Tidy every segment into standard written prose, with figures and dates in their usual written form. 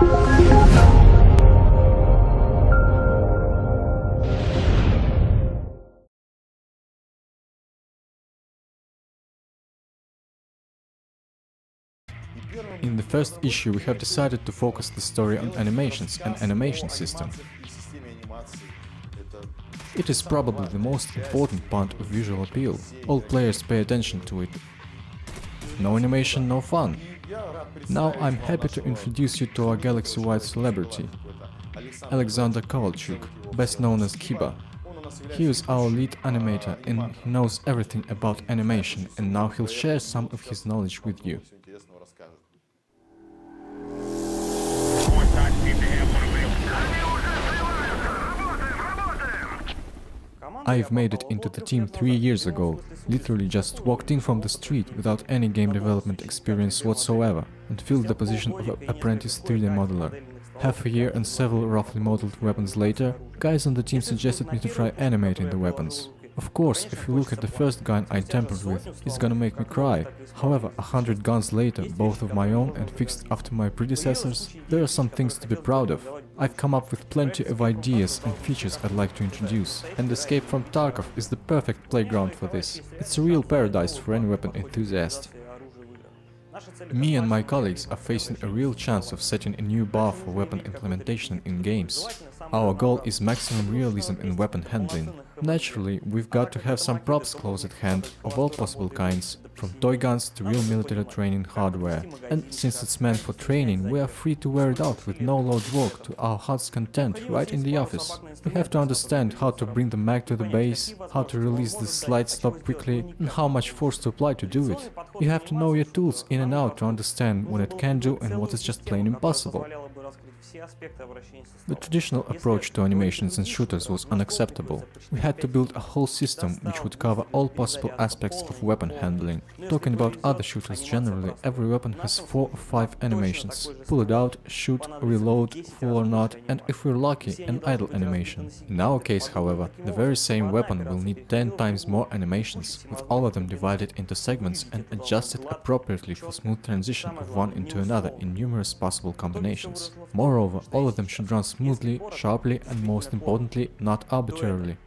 In the first issue we have decided to focus the story on animations and animation system. It is probably the most important part of visual appeal. All players pay attention to it. No animation, no fun. Now I'm happy to introduce you to our galaxy-wide celebrity, Alexander Kovalchuk, best known as Kiba. He is our lead animator and he knows everything about animation, and now he'll share some of his knowledge with you. I've made it into the team 3 years ago, literally just walked in from the street without any game development experience whatsoever, and filled the position of apprentice 3D modeler. Half a year and several roughly modeled weapons later, guys on the team suggested me to try animating the weapons. Of course, if you look at the first gun I tampered with, it's gonna make me cry. However, 100 guns later, both of my own and fixed after my predecessors, there are some things to be proud of. I've come up with plenty of ideas and features I'd like to introduce, and Escape from Tarkov is the perfect playground for this. It's a real paradise for any weapon enthusiast. Me and my colleagues are facing a real chance of setting a new bar for weapon implementation in games. Our goal is maximum realism in weapon handling. Naturally, we've got to have some props close at hand of all possible kinds, from toy guns to real military training hardware. And since it's meant for training, we are free to wear it out with no load work to our heart's content right in the office. We have to understand how to bring the mag to the base, how to release the slide stop quickly, and how much force to apply to do it. You have to know your tools in and out to understand what it can do and what is just plain impossible. The traditional approach to animations in shooters was unacceptable. We had to build a whole system which would cover all possible aspects of weapon handling. Talking about other shooters generally, every weapon has 4 or 5 animations. Pull it out, shoot, reload, full or not, and if we're lucky, an idle animation. In our case, however, the very same weapon will need 10 times more animations, with all of them divided into segments and adjusted appropriately for smooth transition of one into another in numerous possible combinations. Moreover, all of them should run smoothly, sharply, and most importantly, not arbitrarily.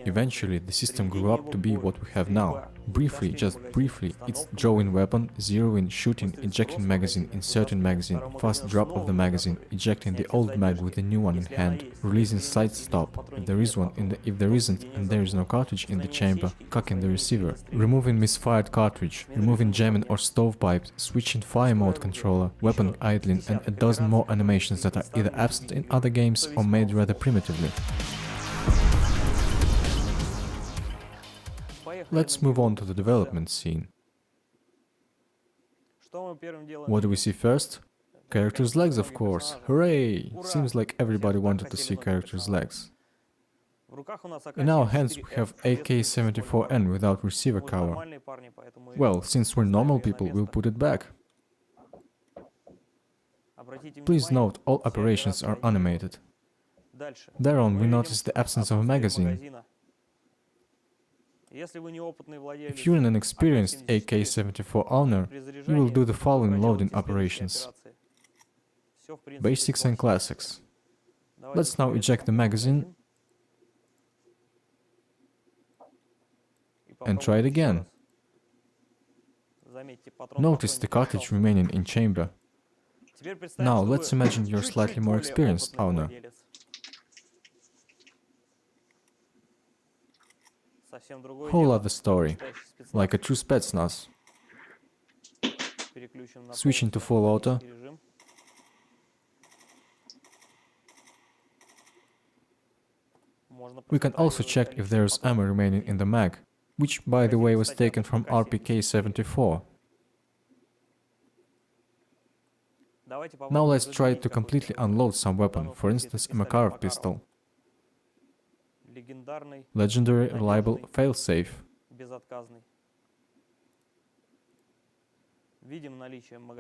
Eventually, the system grew up to be what we have now. Briefly, just briefly, it's drawing weapon, zeroing, shooting, ejecting magazine, inserting magazine, fast drop of the magazine, ejecting the old mag with the new one in hand, releasing slide stop, if there is one, if there isn't and there is no cartridge in the chamber, cocking the receiver, removing misfired cartridge, removing jamming or stovepipe, switching fire mode controller, weapon idling, and a dozen more animations that are either absent in other games or made rather primitively. Let's move on to the development scene. What do we see first? Characters' legs, of course. Hooray! Seems like everybody wanted to see characters' legs. In our hands we have AK-74N without receiver cover. Well, since we're normal people, we'll put it back. Please note, all operations are animated. Thereon we notice the absence of a magazine. If you're an inexperienced AK-74 owner, you will do the following loading operations. Basics and classics. Let's now eject the magazine and try it again. Notice the cartridge remaining in chamber. Now let's imagine you're slightly more experienced owner. Whole other story, like a true Spetsnaz. Switching to full auto. We can also check if there is ammo remaining in the mag, which by the way was taken from RPK-74. Now let's try to completely unload some weapon, for instance a Makarov pistol. Legendary, reliable, failsafe.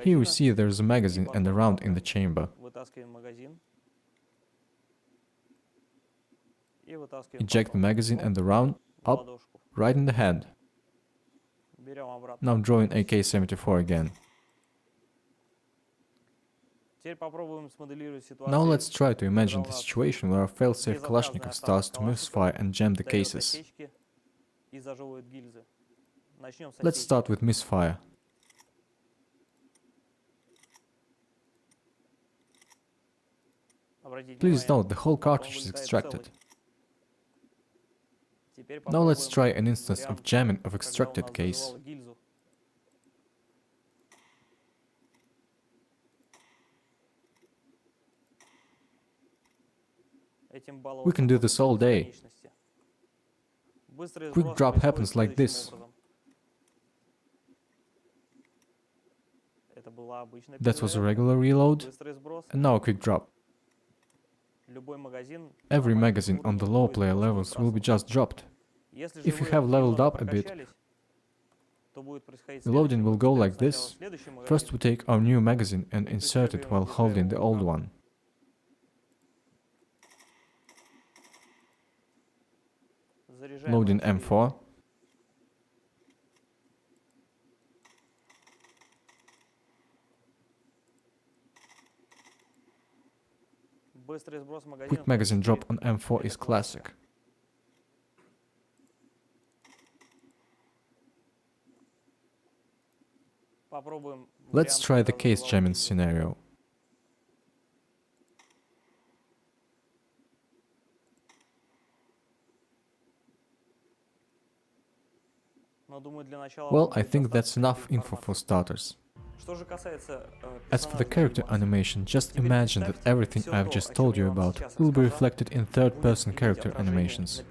Here we see there is a magazine and a round in the chamber. Eject the magazine and the round, up, right in the head. Now drawing AK-74 again. Now let's try to imagine the situation where a failsafe Kalashnikov starts to misfire and jam the cases. Let's start with misfire. Please note the whole cartridge is extracted. Now let's try an instance of jamming of extracted case. We can do this all day. Quick drop happens like this. That was a regular reload, and now a quick drop. Every magazine on the low player levels will be just dropped. If you have leveled up a bit, the loading will go like this. First we take our new magazine and insert it while holding the old one. Loading M4. Quick magazine drop on M4 is classic. Let's try the case jamming scenario. Well, I think that's enough info for starters. As for the character animation, just imagine that everything I've just told you about will be reflected in third-person character animations.